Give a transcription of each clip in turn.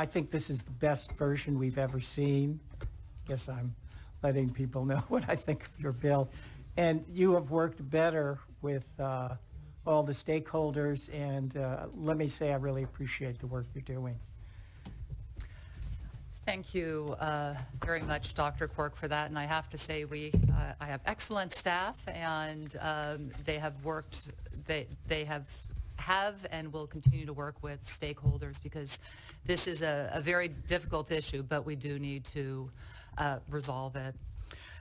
I think this is the best version we've ever seen. Guess I'm letting people know what I think of your bill. And you have worked better with all the stakeholders, and let me say I really appreciate the work you're doing. Thank you very much, Dr. Quirk, for that. And I have to say, I have excellent staff, and they have worked. They have and will continue to work with stakeholders, because this is a very difficult issue, but we do need to resolve it.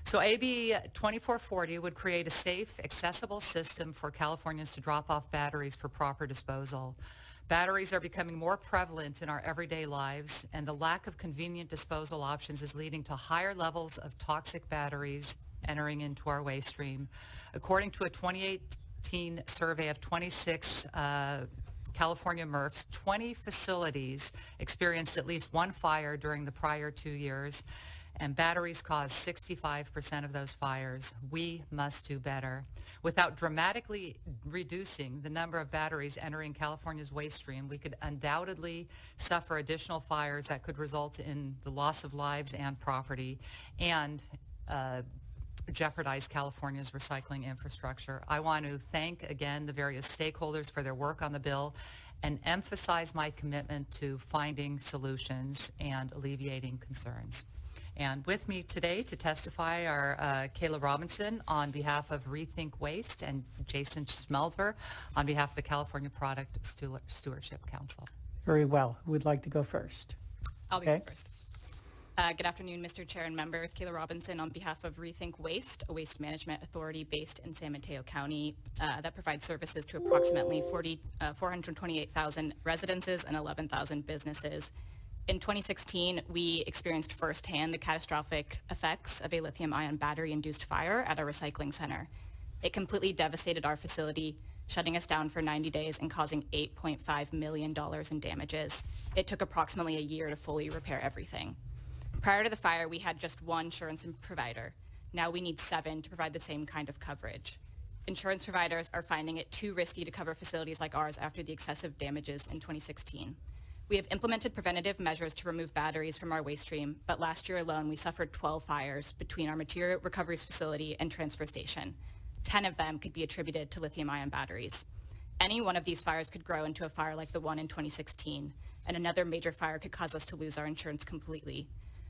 So AB 2440 would create a safe, accessible system for Californians to drop off batteries for proper disposal. Batteries are becoming more prevalent in our everyday lives, and the lack of convenient disposal options is leading to higher levels of toxic batteries entering into our waste stream. According to a 2018 survey of 26 California MRFs, 20 facilities experienced at least one fire during the prior 2 years, and batteries cause 65% of those fires. We must do better. Without dramatically reducing the number of batteries entering California's waste stream, we could undoubtedly suffer additional fires that could result in the loss of lives and property, and jeopardize California's recycling infrastructure. I want to thank again the various stakeholders for their work on the bill and emphasize my commitment to finding solutions and alleviating concerns. And with me today to testify are Kayla Robinson on behalf of Rethink Waste and Jason Schmelzer on behalf of the California Product Stewardship Council. Very well. Who would like to go first? I'll be first. Good afternoon, Mr. Chair and members. Kayla Robinson on behalf of Rethink Waste, a waste management authority based in San Mateo County that provides services to approximately 428,000 residences and 11,000 businesses. In 2016, we experienced firsthand the catastrophic effects of a lithium-ion battery-induced fire at our recycling center. It completely devastated our facility, shutting us down for 90 days and causing $8.5 million in damages. It took approximately a year to fully repair everything. Prior to the fire, we had just one insurance provider. Now we need 7 to provide the same kind of coverage. Insurance providers are finding it too risky to cover facilities like ours after the excessive damages in 2016. We have implemented preventative measures to remove batteries from our waste stream, but last year alone we suffered 12 fires between our material recoveries facility and transfer station. 10 of them could be attributed to lithium-ion batteries. Any one of these fires could grow into a fire like the one in 2016, and another major fire could cause us to lose our insurance completely.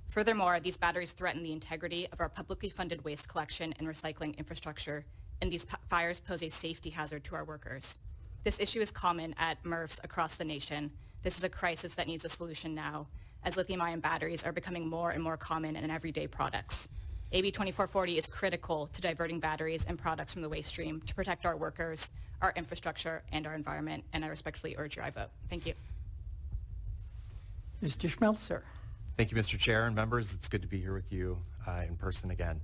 Furthermore, these batteries threaten the integrity of our publicly funded waste collection and recycling infrastructure, and these fires pose a safety hazard to our workers. This issue is common at MRFs across the nation. This is a crisis that needs a solution now, as lithium-ion batteries are becoming more and more common in everyday products. AB 2440 is critical to diverting batteries and products from the waste stream to protect our workers, our infrastructure, and our environment, and I respectfully urge your vote. Thank you. Mr. Schmelzer. Thank you, Mr. Chair and members. It's good to be here with you in person again.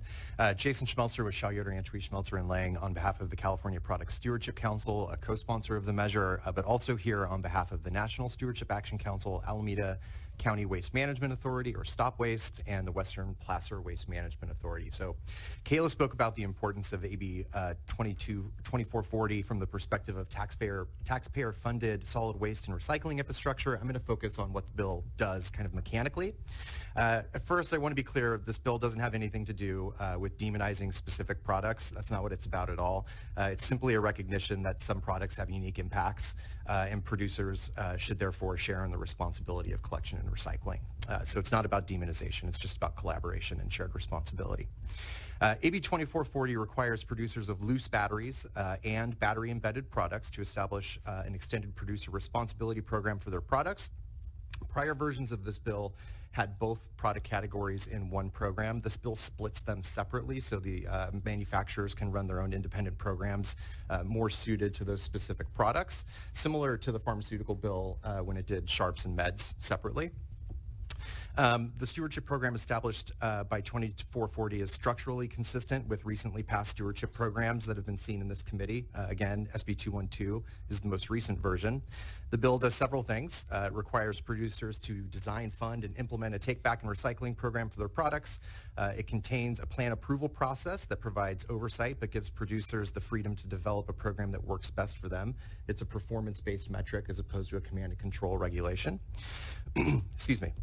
Jason Schmelzer with Shaw Yoder, Antwi, Schmelzer, and Lang on behalf of the California Product Stewardship Council, a co-sponsor of the measure, but also here on behalf of the National Stewardship Action Council, Alameda County Waste Management Authority, or Stop Waste, and the Western Placer Waste Management Authority. So Kayla spoke about the importance of AB 2440 from the perspective of taxpayer-funded solid waste and recycling infrastructure. I'm going to focus on what the bill does kind of mechanically. At first, I want to be clear, this bill doesn't have anything to do with demonizing specific products. That's not what it's about at all. It's simply a recognition that some products have unique impacts, and producers should therefore share in the responsibility of collection and recycling. So it's not about demonization, it's just about collaboration and shared responsibility. AB 2440 requires producers of loose batteries and battery-embedded products to establish an extended producer responsibility program for their products. Prior versions of this bill had both product categories in one program. This bill splits them separately so the manufacturers can run their own independent programs more suited to those specific products, similar to the pharmaceutical bill when it did sharps and meds separately. The stewardship program established by 2440 is structurally consistent with recently passed stewardship programs that have been seen in this committee. Again, SB 212 is the most recent version. The bill does several things. It requires producers to design, fund, and implement a take-back and recycling program for their products. It contains a plan approval process that provides oversight but gives producers the freedom to develop a program that works best for them. It's a performance-based metric as opposed to a command and control regulation. Excuse me.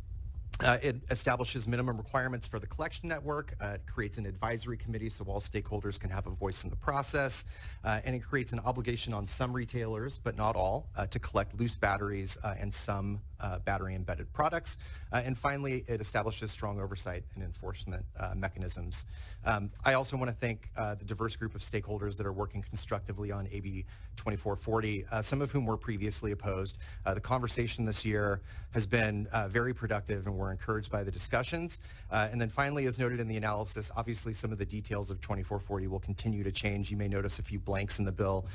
It establishes minimum requirements for the collection network. It creates an advisory committee so all stakeholders can have a voice in the process. And it creates an obligation on some retailers, but not all, to collect loose batteries and some battery-embedded products. And finally, it establishes strong oversight and enforcement mechanisms. I also want to thank the diverse group of stakeholders that are working constructively on AB 2440, some of whom were previously opposed. The conversation this year has been very productive, and we're encouraged by the discussions. And then finally, as noted in the analysis, obviously some of the details of 2440 will continue to change. You may notice a few blanks in the bill.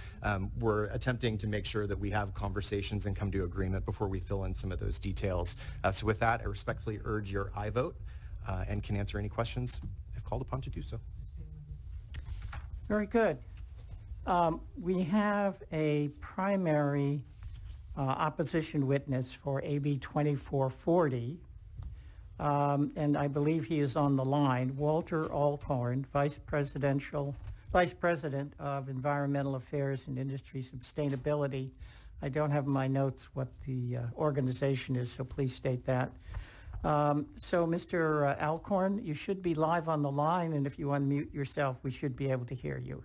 We're attempting to make sure that we have conversations and come to agreement before we fill in some of those details. So with that, I respectfully urge your aye vote and can answer any questions if called upon to do so. Very good. We have a primary opposition witness for AB 2440, and I believe he is on the line. Walter Alcorn, Vice President of Environmental Affairs and Industry Sustainability. I don't have in my notes what the organization is, so please state that. So Mr. Alcorn, you should be live on the line, and if you unmute yourself, we should be able to hear you.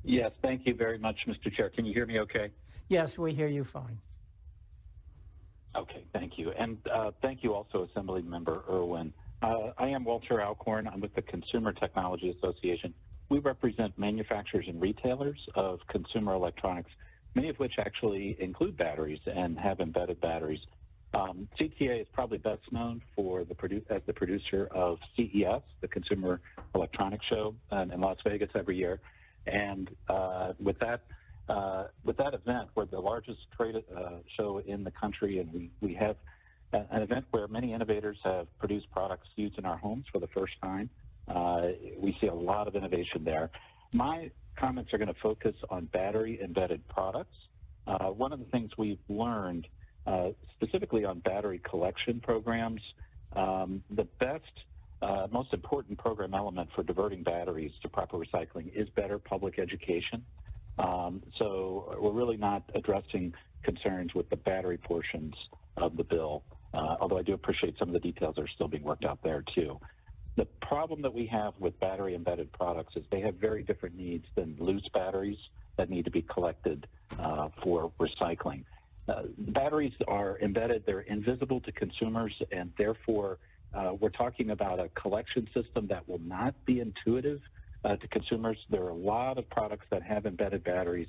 Yes, thank you very much, Mr. Chair. Can you hear me okay? Yes, we hear you fine. Okay, thank you. And thank you also, Assembly Member Irwin. I am Walter Alcorn. I'm with the Consumer Technology Association. We represent manufacturers and retailers of consumer electronics, many of which actually include batteries and have embedded batteries. CTA is probably best known for as the producer of CES, the Consumer Electronics Show in Las Vegas every year. And with that event, we're the largest trade show in the country, and we have an event where many innovators have produced products used in our homes for the first time. We see a lot of innovation there. My comments are going to focus on battery-embedded products. One of the things we've learned, specifically on battery collection programs, the best most important program element for diverting batteries to proper recycling is better public education. So we're really not addressing concerns with the battery portions of the bill, although I do appreciate some of the details that are still being worked out there too. The problem that we have with battery-embedded products is they have very different needs than loose batteries that need to be collected for recycling. Batteries are embedded, they're invisible to consumers, and therefore we're talking about a collection system that will not be intuitive to consumers. There are a lot of products that have embedded batteries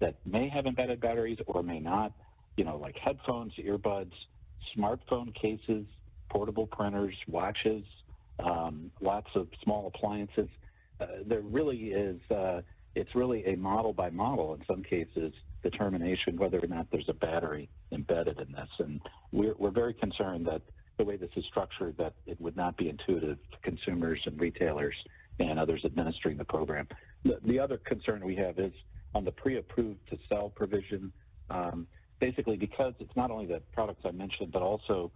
that may have embedded batteries or may not, like headphones, earbuds, smartphone cases, portable printers, watches, lots of small appliances. There really is, it's really a model by model, in some cases, determination whether or not there's a battery embedded in this. And we're very concerned that the way this is structured, that it would not be intuitive to consumers and retailers and others administering the program. The other concern we have is on the pre-approved to sell provision, basically because it's not only the products I mentioned, but also,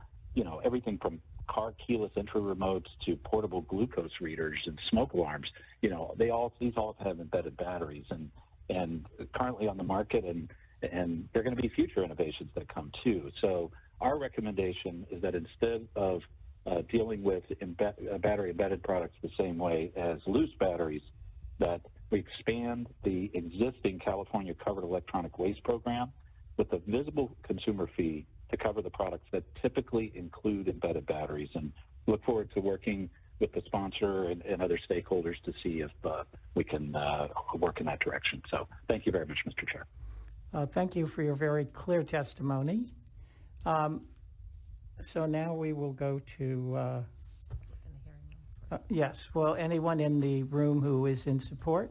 everything from car keyless entry remotes to portable glucose readers and smoke alarms. These all have embedded batteries and currently on the market, and there are going to be future innovations that come too. So our recommendation is that instead of dealing with battery-embedded products the same way as loose batteries, that we expand the existing California Covered Electronic Waste Program with a visible consumer fee to cover the products that typically include embedded batteries. And look forward to working with the sponsor and other stakeholders to see if we can work in that direction. So thank you very much, Mr. Chair. Thank you for your very clear testimony. So now we will go to, yes, well, anyone in the room who is in support?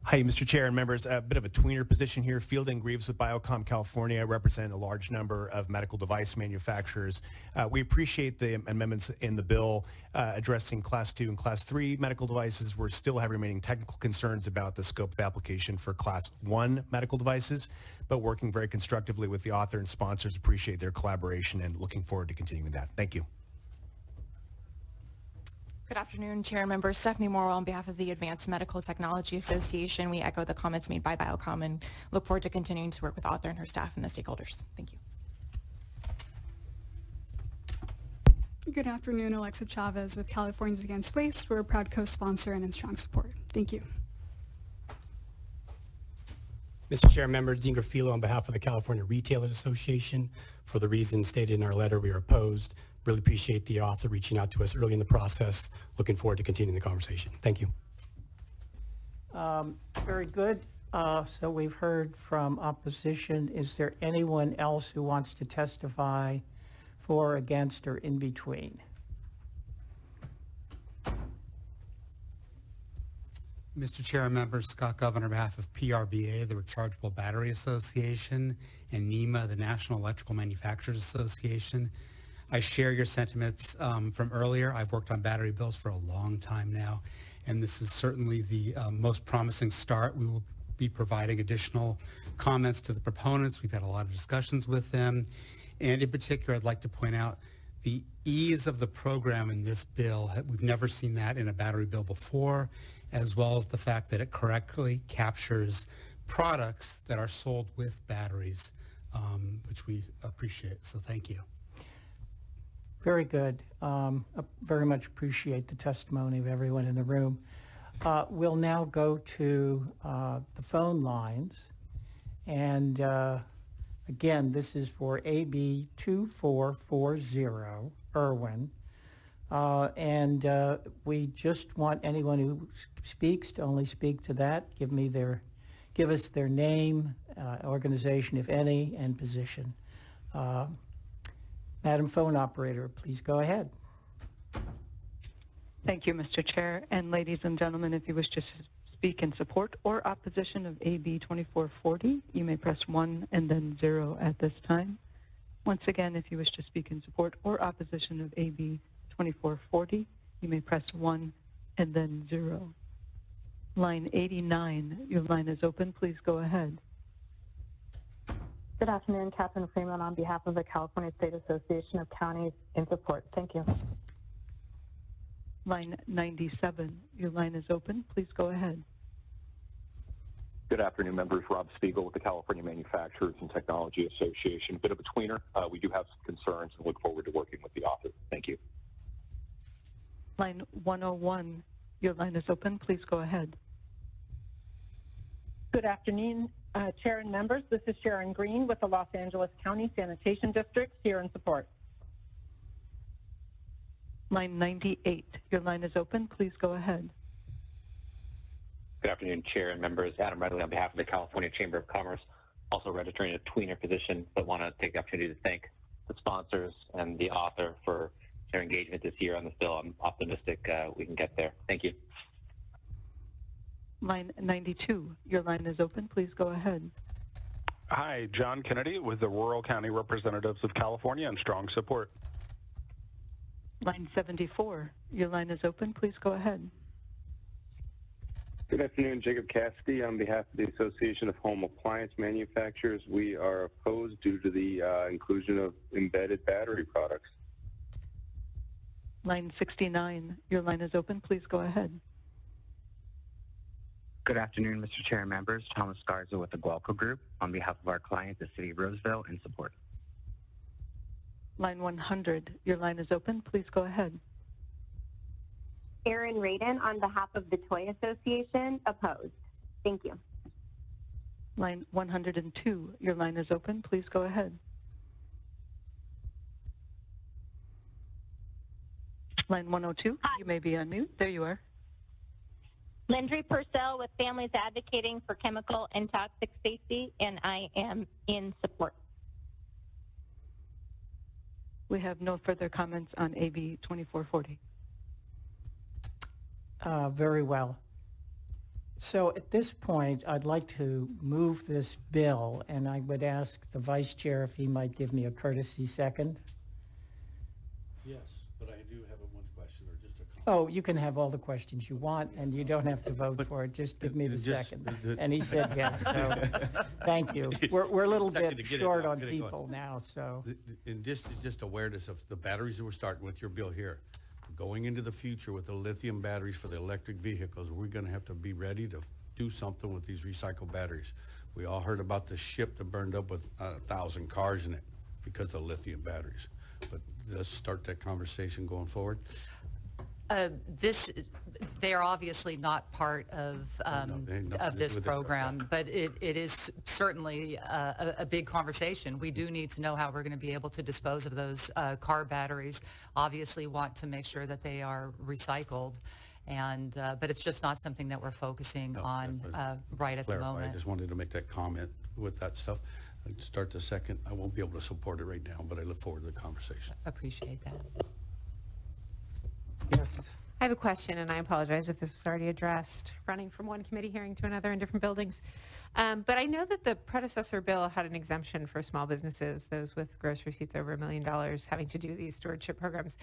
Hi, Mr. Chair and members. A bit of a tweener position here. Fielding Greaves with Biocom California. I represent a large number of medical device manufacturers. We appreciate the amendments in the bill addressing Class 2 and Class 3 medical devices. We still have remaining technical concerns about the scope of application for Class 1 medical devices, but working very constructively with the author and sponsors. Appreciate their collaboration and looking forward to continuing that. Thank you. Good afternoon, Chair and members. Stephanie Morwell on behalf of the Advanced Medical Technology Association. We echo the comments made by Biocom and look forward to continuing to work with author and her staff and the stakeholders. Thank you. Good afternoon, Alexa Chavez with Californians Against Waste. We're a proud co-sponsor and in strong support. Thank you. Mr. Chair, member Dean Garfilo on behalf of the California Retailers Association. For the reasons stated in our letter, we are opposed. Really appreciate the author reaching out to us early in the process. Looking forward to continuing the conversation. Thank you. Very good. So we've heard from opposition. Is there anyone else who wants to testify for, against, or in between? Mr. Chair and members, Scott Governor on behalf of PRBA, the Rechargeable Battery Association, and NEMA, the National Electrical Manufacturers Association. I share your sentiments from earlier. I've worked on battery bills for a long time now, and this is certainly the most promising start. We will be providing additional comments to the proponents. We've had a lot of discussions with them, and in particular, I'd like to point out the ease of the program in this bill. We've never seen that in a battery bill before, as well as the fact that it correctly captures products that are sold with batteries, which we appreciate. So thank you. Very good. Very much appreciate the testimony of everyone in the room. We'll now go to the phone lines. And again, this is for AB 2440, Irwin. And we just want anyone who speaks to only speak to that. Give us their name, organization, if any, and position. Madam Phone Operator, please go ahead. Thank you, Mr. Chair. And ladies and gentlemen, if you wish to speak in support or opposition of AB 2440, you may press 1 and then 0 at this time. Once again, if you wish to speak in support or opposition of AB 2440, you may press 1 and then 0. Line 89, your line is open. Please go ahead. Good afternoon, Catherine Freeman on behalf of the California State Association of Counties in support. Thank you. Line 97, your line is open. Please go ahead. Good afternoon, members. Rob Spiegel with the California Manufacturers and Technology Association. A bit of a tweener. We do have some concerns and look forward to working with the author. Thank you. Line 101, your line is open. Please go ahead. Good afternoon, Chair and members. This is Sharon Green with the Los Angeles County Sanitation District here in support. Line 98, your line is open. Please go ahead. Good afternoon, Chair and members. Adam Redley on behalf of the California Chamber of Commerce, also registering a tweener position, but want to take the opportunity to thank the sponsors and the author for their engagement this year on this bill. I'm optimistic we can get there. Thank you. Line 92, your line is open. Please go ahead. Hi, John Kennedy with the Rural County Representatives of California in strong support. Line 74, your line is open. Please go ahead. Good afternoon, Jacob Cassidy on behalf of the Association of Home Appliance Manufacturers. We are opposed due to the inclusion of embedded battery products. Line 69, your line is open. Please go ahead. Good afternoon, Mr. Chair and members. Thomas Garza with the Guelco Group on behalf of our client, the City of Roseville, in support. Line 100, your line is open. Please go ahead. Erin Radin on behalf of the Toy Association, opposed. Thank you. Line 102, your line is open. Please go ahead. Line 102, you may be on mute. There you are. Lindry Purcell with Families Advocating for Chemical and Toxic Safety, and I am in support. We have no further comments on AB 2440. Very well. So at this point, I'd like to move this bill, and I would ask the vice chair if he might give me a courtesy second. Yes, but I do have one question or just a comment. Oh, you can have all the questions you want, and you don't have to vote for it. Just give me the second. And he said yes, so thank you. We're a little Second bit to get it short out, on get it going. people now, so. And this is just awareness of the batteries that we're starting with your bill here. Going into the future with the lithium batteries for the electric vehicles, we're gonna have to be ready to do something with these recycled batteries. We all heard about the ship that burned up with 1,000 cars in it because of lithium batteries. But let's start that conversation going forward. They are obviously not part of this program, but it is certainly a big conversation. We do need to know how we're going to be able to dispose of those car batteries. Obviously want to make sure that they are recycled, and but it's just not something that we're focusing on right at the moment. I just wanted to make that comment with that stuff. I'd start the second. I won't be able to support it right now, but I look forward to the conversation. Appreciate that. Yes. I have a question, and I apologize if this was already addressed, running from one committee hearing to another in different buildings. But I know that the predecessor bill had an exemption for small businesses, those with gross receipts over $1 million having to do these stewardship programs.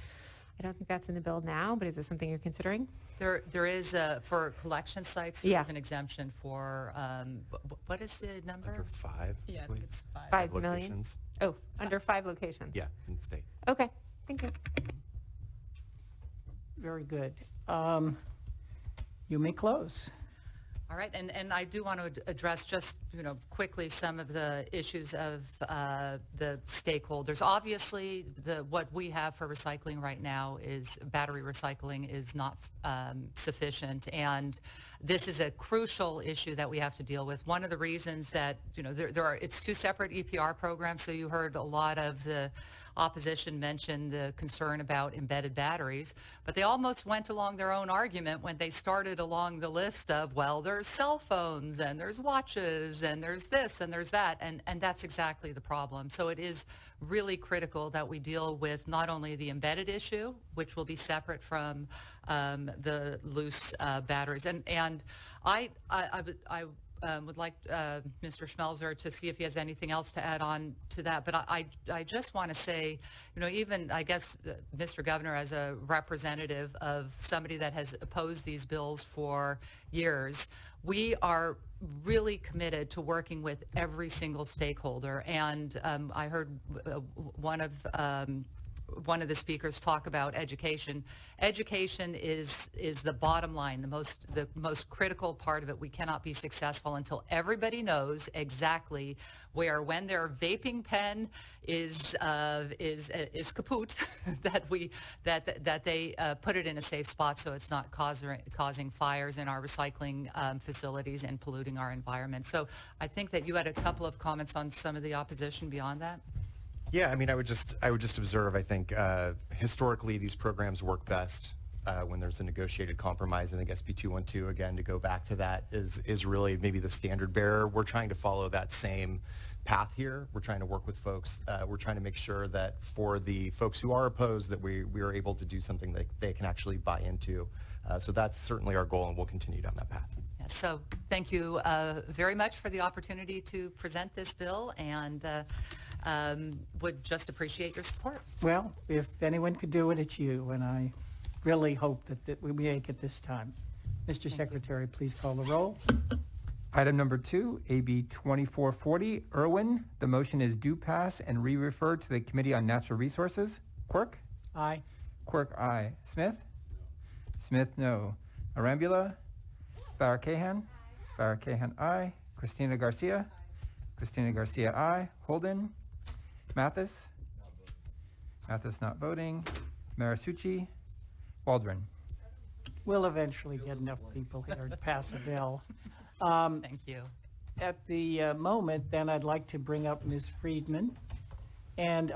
I don't think that's in the bill now, but is it something you're considering? There is for collection sites. There is an exemption for what is the number? Under 5. Yeah, I think it's 5. 5 million. Locations. Oh, under 5 locations. Yeah, in the state. Okay, thank you. Very good. You may close. All right, and I do want to address just, quickly some of the issues of the stakeholders. Obviously, what we have for recycling right now is battery recycling is not sufficient, and this is a crucial issue that we have to deal with. One of the reasons that, it's 2 separate EPR programs, so you heard a lot of the opposition mention the concern about embedded batteries, but they almost went along their own argument when they started along the list of, well, there's cell phones and there's watches and there's this and there's that, and that's exactly the problem. So it is really critical that we deal with not only the embedded issue, which will be separate from the loose batteries, and I would like Mr. Schmelzer to see if he has anything else to add on to that. But I just want to say, even I guess Mr. Governor, as a representative of somebody that has opposed these bills for years, we are really committed to working with every single stakeholder. And I heard one of the speakers talk about education. Education is the bottom line, the most critical part of it. We cannot be successful until everybody knows exactly when their vaping pen is kaput, that they put it in a safe spot so it's not causing fires in our recycling facilities and polluting our environment. So I think that you had a couple of comments on some of the opposition beyond that. Yeah, I mean, I would just observe, I think, historically, these programs work best when there's a negotiated compromise. I think SB 212, again, to go back to that, is really maybe the standard bearer. We're trying to follow that same path here. We're trying to work with folks. We're trying to make sure that for the folks who are opposed, that we are able to do something that they can actually buy into. So that's certainly our goal, and we'll continue down that path. Yes, so thank you very much for the opportunity to present this bill, and would just appreciate your support. Well, if anyone could do it, it's you, and I really hope that we make it this time. Mr. Secretary, please call the roll. Item number 2, AB 2440, Irwin. The motion is do pass and re-refer to the Committee on Natural Resources. Quirk? Aye. Quirk, aye. Smith? Smith, no. Arambula? Farah-Kahan? Farah-Kahan, aye. Christina Garcia? Christina Garcia, aye. Holden? Mathis? Mathis not voting. Marisucci? Waldron? We'll eventually get enough people here to pass a bill. Thank you. At the moment, then, I'd like to bring up Ms. Friedman, and